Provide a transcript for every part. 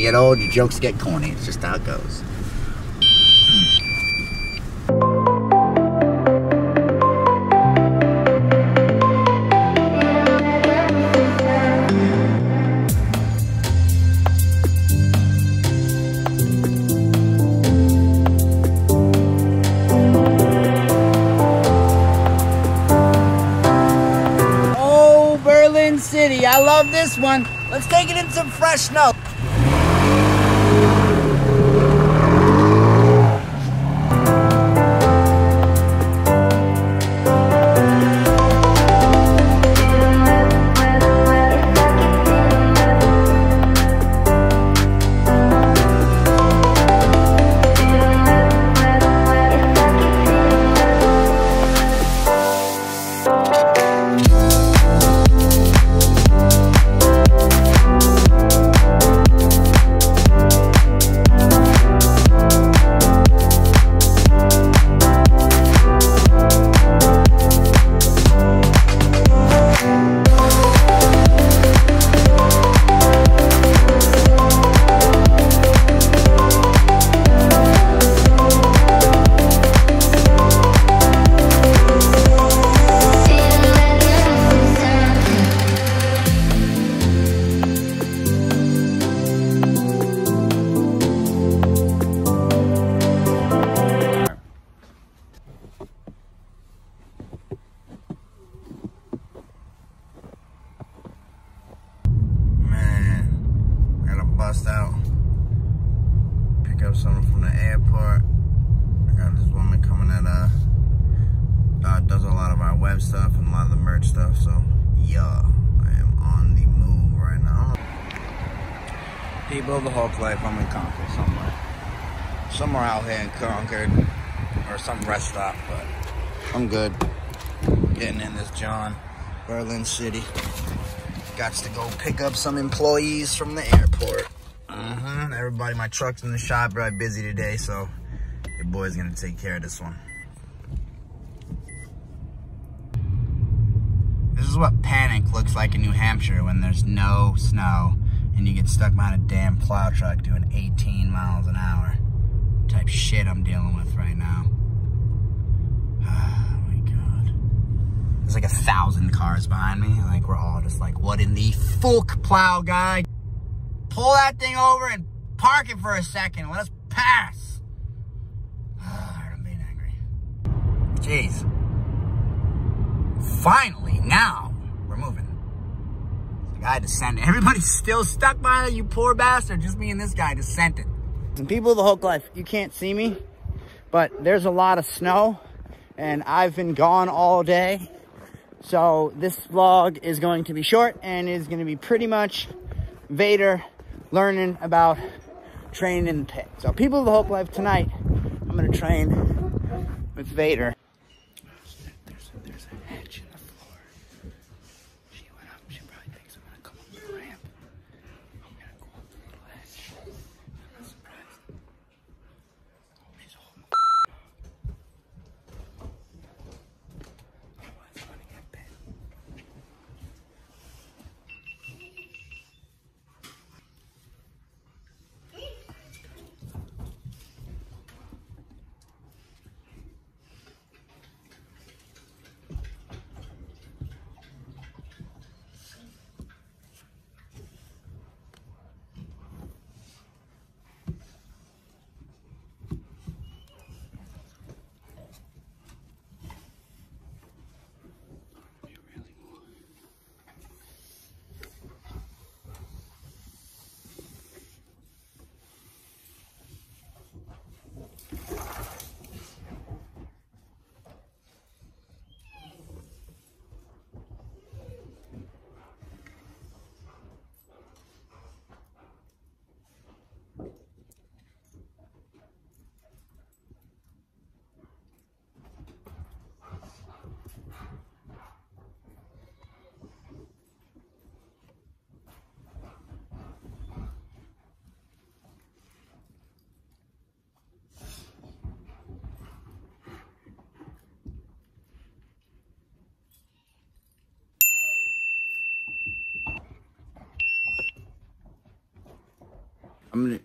you get old, your jokes get corny. It's just how it goes. City. I love this one. Let's take it in some fresh snow. Out, pick up something from the airport. I got this woman coming that does a lot of our web stuff and a lot of the merch stuff. So yeah, I am on the move right now. People of the Hulk life, I'm in Concord somewhere out here in Concord or some rest stop, but I'm good. Getting in this John, Berlin City. Got to go pick up some employees from the airport. Everybody, my truck's in the shop, right? Busy today, so your boy's gonna take care of this one. This is what panic looks like in New Hampshire when there's no snow and you get stuck behind a damn plow truck doing 18 miles an hour. Type shit I'm dealing with right now. Oh my God. There's like 1,000 cars behind me. Like, we're all just like, what in the fuck, plow guy? Pull that thing over and park it for a second. Let us pass. I'm being angry. Jeez. Finally, now we're moving. The guy descended. Everybody's still stuck behind it, you poor bastard. Just me and this guy descended. Some people of the Hulk life, you can't see me, but there's a lot of snow and I've been gone all day. So this vlog is going to be short and is going to be pretty much Vader learning about training in the pit. So people of the Hulk life, tonight, I'm going to train with Vader. There's a hedge in the floor. She went up. She probably thinks I'm going to come up the ramp. I'm going to go up the little hedge. I'm not surprised. She's holding the otherwise, I'm going to get bit.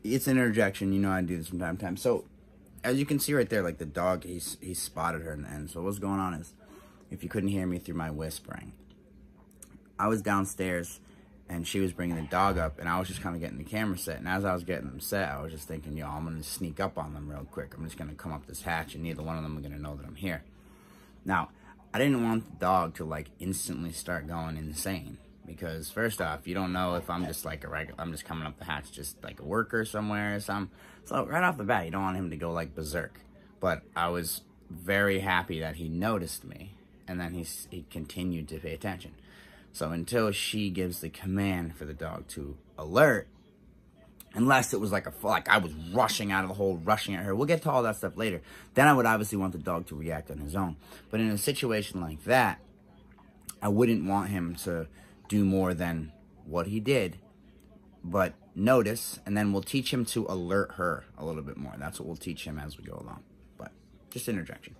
it's an interjection. You know I do this from time to time. So, as you can see right there, like the dog, he spotted her in the end. So what's going on is, if you couldn't hear me through my whispering, I was downstairs and she was bringing the dog up, and I was just kind of getting the camera set. And as I was getting them set, I was just thinking, yo, I'm going to sneak up on them real quick. I'm just going to come up this hatch, and neither one of them are going to know that I'm here. Now, I didn't want the dog to, like, instantly start going insane. Because, first off, you don't know if I'm just, like, I'm just coming up the hatch just, like, a worker somewhere or something. So, right off the bat, you don't want him to go, like, berserk. But I was very happy that he noticed me. And then he continued to pay attention. So until she gives the command for the dog to alert, unless it was like I was rushing out of the hole, rushing at her. We'll get to all that stuff later. Then I would obviously want the dog to react on his own. But in a situation like that, I wouldn't want him to do more than what he did, but notice, and then we'll teach him to alert her a little bit more. That's what we'll teach him as we go along. But just interjection.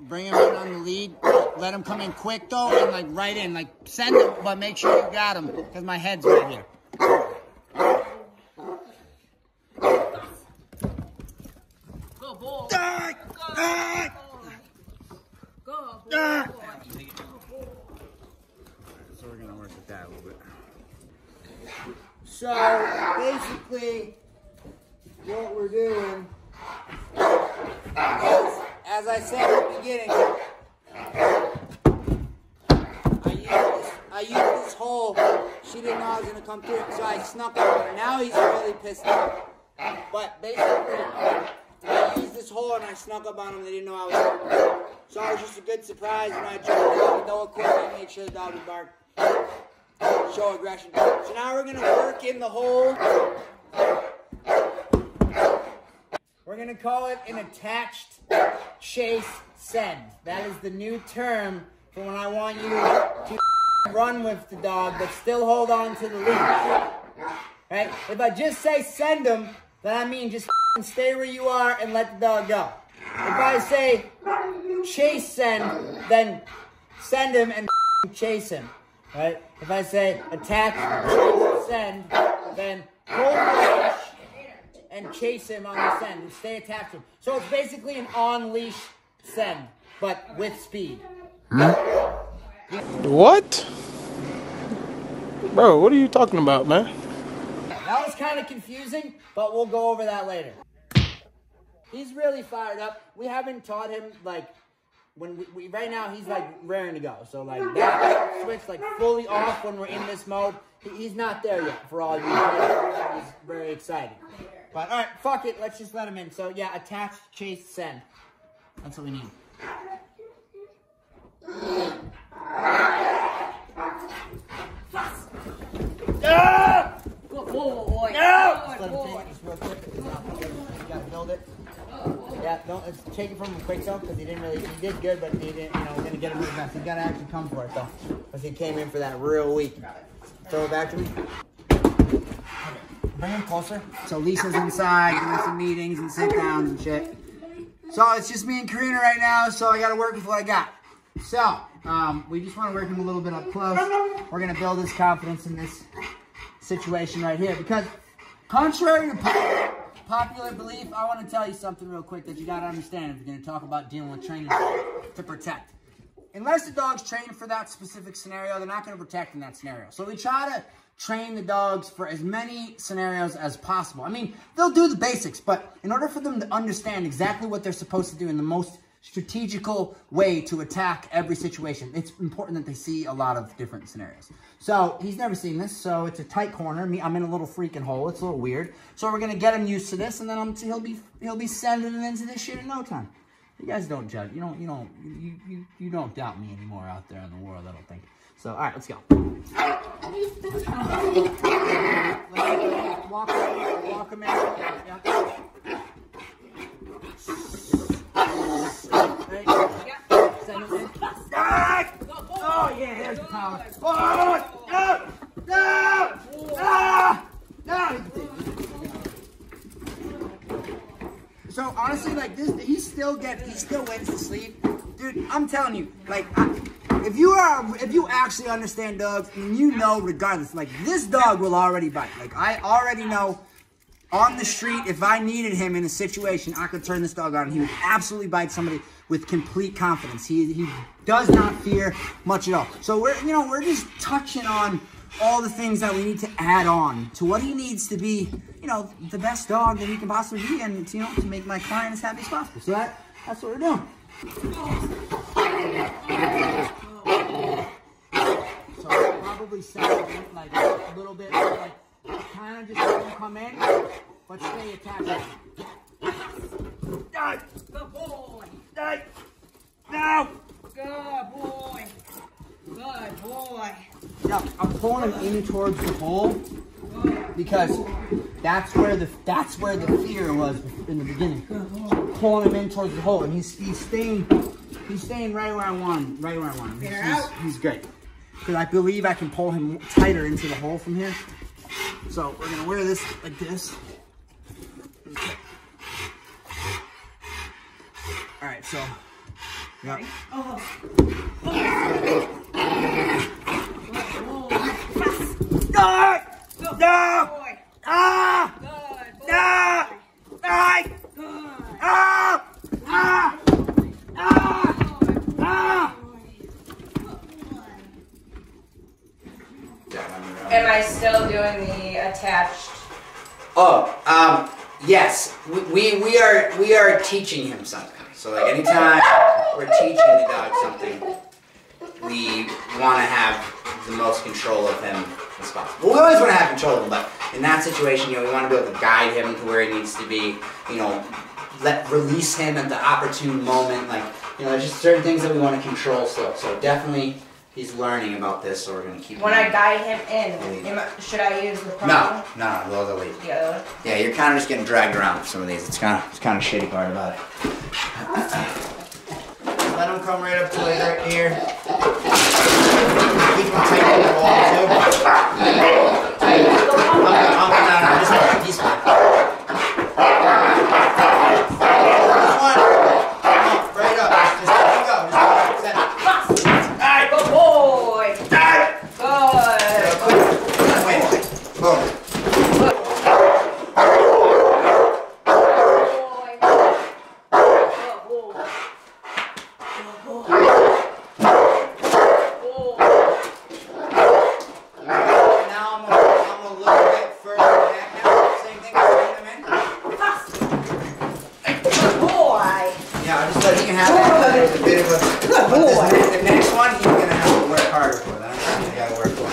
Bring him in on the lead. Let him come in quick, though, and, like, right in. Like, send him, but make sure you got him, because my head's right here. Go, boy. Go, boy. So we're going to work with that a little bit. So, basically, what we're doing is, as I said at the beginning, I used this hole. She didn't know I was going to come through it, so I snuck up on her. Now he's really pissed off. But basically, I used this hole and I snuck up on him. They didn't know I was coming. So it was just a good surprise, and I jumped out, no equipment, made sure the dog would bark, show aggression. So now we're going to work in the hole. We're going to call it an attached chase send. That is the new term for when I want you to run with the dog, but still hold on to the leash. Right? If I just say send him, then I mean just stay where you are and let the dog go. If I say chase send, then send him and chase him. Right? If I say attach chase send, then hold the leash and chase him on the send and stay attached to him. So it's basically an on-leash send, but with speed. What? Bro, what are you talking about, man? That was kind of confusing, but we'll go over that later. He's really fired up. We haven't taught him, like, when we right now he's like raring to go. So like that switch like fully off when we're in this mode. He's not there yet for all you guys. He's very excited. But all right, fuck it. Let's just let him in. So yeah, attach, chase, send. That's what we need. Good boy. Just Good let him boy. take it just real quick. You gotta build it. Yeah, don't let's take it from him quick though, because he did good, but he didn't, you know, we're gonna get him to the best. He's gotta actually come for it though, because he came in for that real weak. Throw it back to me. Bring him closer. So Lisa's inside doing some meetings and sit downs and shit. So it's just me and Karina right now, so I gotta work with what I got. So, we just wanna work him a little bit up close. We're gonna build his confidence in this situation right here, because contrary to popular belief, I want to tell you something real quick that you got to understand if you're going to talk about dealing with training to protect. Unless the dog's trained for that specific scenario, they're not going to protect in that scenario. So we try to train the dogs for as many scenarios as possible. I mean, they'll do the basics, but in order for them to understand exactly what they're supposed to do in the most strategical way to attack every situation, it's important that they see a lot of different scenarios. So he's never seen this, so it's a tight corner. I'm in a little freaking hole. It's a little weird. So we're gonna get him used to this, and then he'll be sending it into this shit in no time. You guys don't judge. You don't doubt me anymore out there in the world, I don't think. So all right, let's go. Walk him in. Yeah. Oh yeah, there's the power. Oh, no. So honestly, like this, he still wins the sleep, dude. I'm telling you, like, if you actually understand dogs, and you know, regardless, like this dog will already bite. Like I already know. On the street, if I needed him in a situation, I could turn this dog on and he would absolutely bite somebody with complete confidence. He does not fear much at all. So we're just touching on all the things that we need to add on to what he needs to be, the best dog that he can possibly be, and to make my client as happy as possible. So that's what we're doing. So I'll probably set it like a little bit like kind of just let him come in, but stay attached. Good boy. No! Good boy. Good boy. Yeah, I'm pulling him in towards the hole because that's where the fear was in the beginning. So I'm pulling him in towards the hole, and he's staying right where I want him. He's great. Because I believe I can pull him tighter into the hole from here. So we're gonna wear this like this. All right, so yeah. Oh. No! Am I still doing the attached? Yes. We are teaching him something. So like anytime we're teaching the dog something, we want to have the most control of him as possible. Well, we always want to have control of him, but in that situation, we want to be able to guide him to where he needs to be. Release him at the opportune moment. Like, there's just certain things that we want to control still. So definitely, he's learning about this. So we're gonna keep. When I guide him in, should I use the prong? No, those are lead. The other one? Yeah, you're kind of just getting dragged around with some of these. It's kind of shitty part about it. Let him come right up to like right here. Keep him tight to the wall too. He's fine. Right up. Just go. Good boy. Good. Wait. Boom. The next one, he's going to have to work harder for that. You got to work for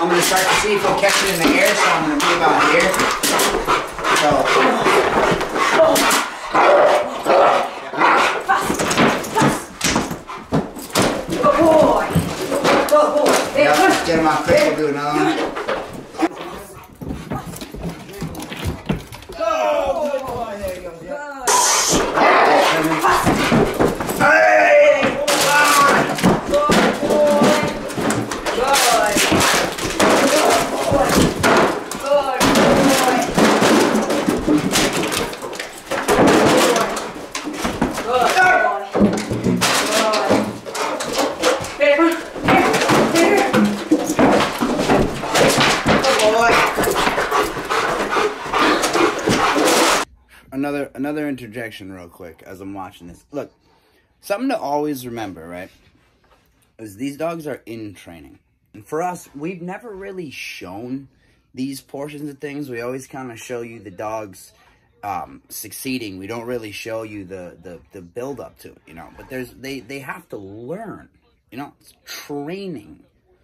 I'm Another interjection real quick as I'm watching this. Look, something to always remember, right, is these dogs are in training. And for us, we've never really shown these portions of things. We always kind of show you the dogs succeeding. We don't really show you the build up to it, you know. But they have to learn, you know. It's training.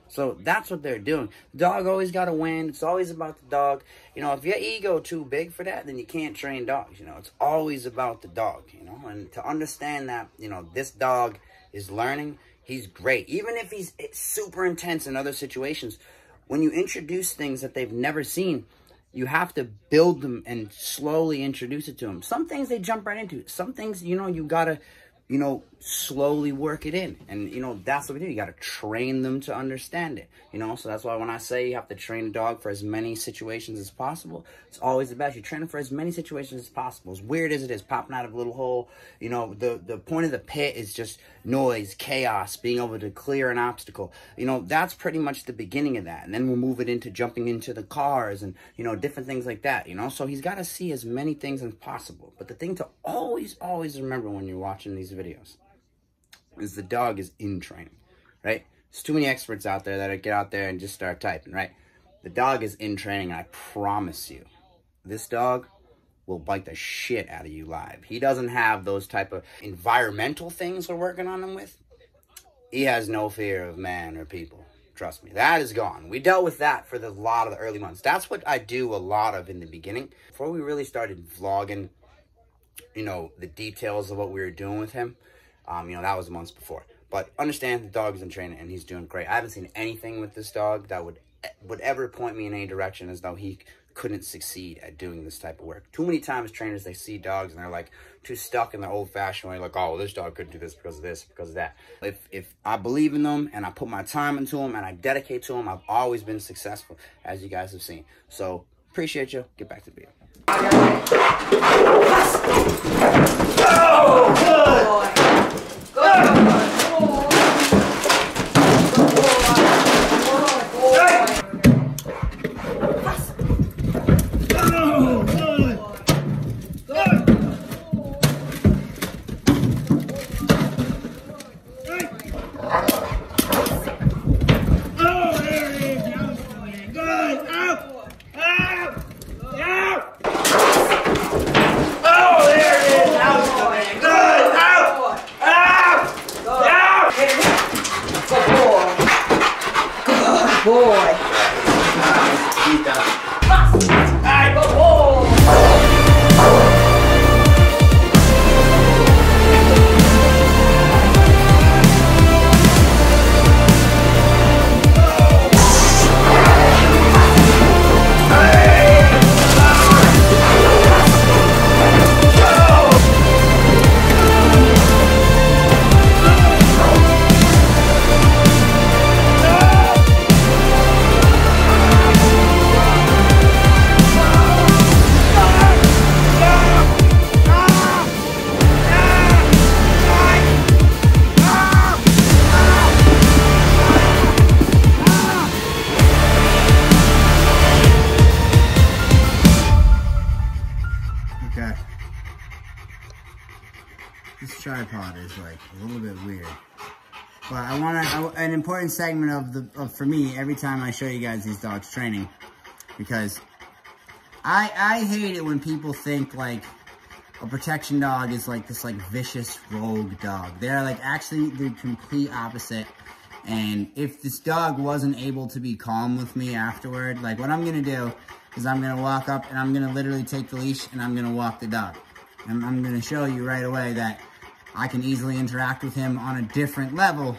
So that's what they're doing. The dog always got to win. It's always about the dog. You know, if your ego too big for that, then you can't train dogs. You know, it's always about the dog, you know. And to understand that, you know, this dog is learning, he's great. Even if he's super intense in other situations, when you introduce things that they've never seen, you have to build them and slowly introduce it to them. Some things they jump right into. Some things, you know, you got to, you know, slowly work it in. And, you know, that's what we do. You got to train them to understand it, you know. So that's why when I say you have to train a dog for as many situations as possible, it's always the best. You train them for as many situations as possible. As weird as it is, popping out of a little hole, you know, the point of the pit is just noise, chaos, being able to clear an obstacle. You know, that's pretty much the beginning of that. And then we'll move it into jumping into the cars and, you know, different things like that, you know. So he's got to see as many things as possible. But the thing to always remember when you're watching these videos is the dog is in training, right? There's too many experts out there that get out there and just start typing, right? The dog is in training, and I promise you, this dog will bite the shit out of you live. He doesn't have those type of environmental things we're working on him with. He has no fear of man or people. Trust me, that is gone. We dealt with that for a lot of the early months. That's what I do a lot of in the beginning. Before we really started vlogging, you know, the details of what we were doing with him, you know, that was months before. But understand the dog is in training and he's doing great. I haven't seen anything with this dog that would ever point me in any direction as though he couldn't succeed at doing this type of work. Too many times trainers, they see dogs and they're like too stuck in their old-fashioned way, like, oh, this dog couldn't do this because of this, because of that. If I believe in them and I put my time into them and I dedicate to them, I've always been successful, as you guys have seen. So appreciate you. Get back to the video. Oh, good. This tripod is like a little bit weird, but I want an important segment of for me every time I show you guys these dogs training, because I hate it when people think like a protection dog is like this like vicious rogue dog. They're like actually the complete opposite. And if this dog wasn't able to be calm with me afterward, like what I'm gonna do is I'm gonna walk up and I'm gonna literally take the leash and I'm gonna walk the dog. And I'm gonna show you right away that I can easily interact with him on a different level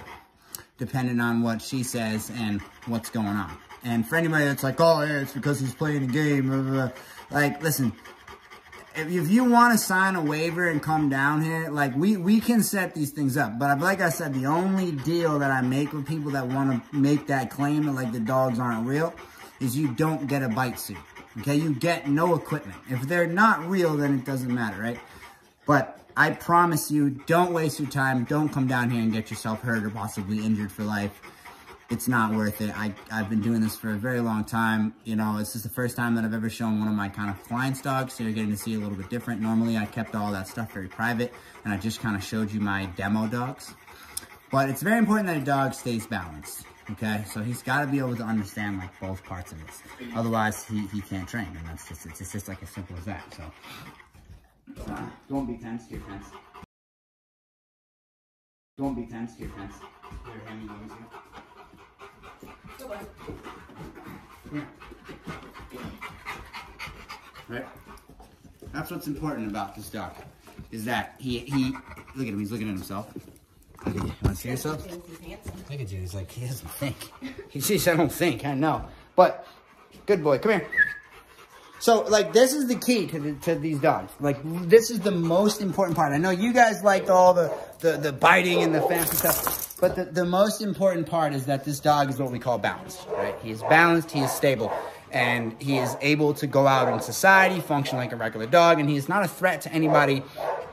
depending on what she says and what's going on. And for anybody that's like, oh yeah, it's because he's playing a game, blah, blah, blah. Like, listen, if you want to sign a waiver and come down here, like, we can set these things up. But like I said, the only deal that I make with people that want to make that claim that, like, the dogs aren't real is you don't get a bite suit, okay? You get no equipment. If they're not real, then it doesn't matter, right? But I promise you, don't waste your time. Don't come down here and get yourself hurt or possibly injured for life. it's not worth it. I've been doing this for a very long time. You know, this is the first time that I've ever shown one of my kind of clients' dogs, so you're getting to see a little bit different. Normally, I kept all that stuff very private, and I just kind of showed you my demo dogs. But it's very important that a dog stays balanced, okay? So he's got to be able to understand, like, both parts of this. Otherwise, he can't train, and that's just, it's just, like, as simple as that, so. Don't be tense, you're tense. Don't be tense, you're tense. Your hand moves you. Yeah. Right? That's what's important about this dog, is that he look at him, he's looking at himself. Look at you. Want to see yourself? Look at you, he's like, he doesn't think. He sees, I don't think, I know. But, good boy, come here. So, like, this is the key to these dogs. Like, this is the most important part. I know you guys liked all the biting and the fancy stuff. But the most important part is that this dog is what we call balanced, right? He is balanced, he is stable, and he is able to go out in society, function like a regular dog, and he is not a threat to anybody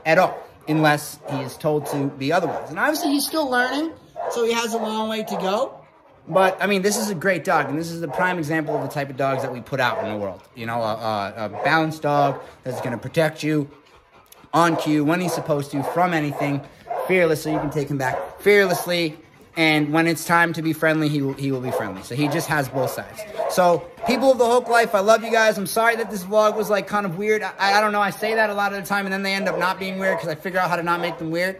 at all, unless he is told to be otherwise. And obviously, he's still learning, so he has a long way to go. But, I mean, this is a great dog, and this is the prime example of the type of dogs that we put out in the world. You know, a balanced dog that's going to protect you on cue, when he's supposed to, from anything, fearless, so you can take him back fearlessly, and when it's time to be friendly, he will be friendly. So he just has both sides. So, people of the Hoke Life, I love you guys. I'm sorry that this vlog was, like, kind of weird. I don't know, I say that a lot of the time, and then they end up not being weird, because I figure out how to not make them weird.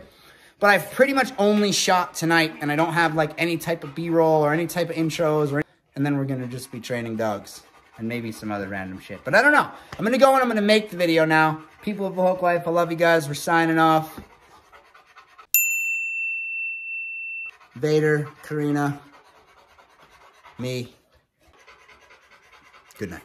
But I've pretty much only shot tonight, and I don't have, like, any type of B-roll or any type of intros, and then we're going to just be training dogs, and maybe some other random shit. But I don't know. I'm going to go and I'm going to make the video now. People of the Hoke Life, I love you guys. We're signing off. Vader, Karina, me. Good night.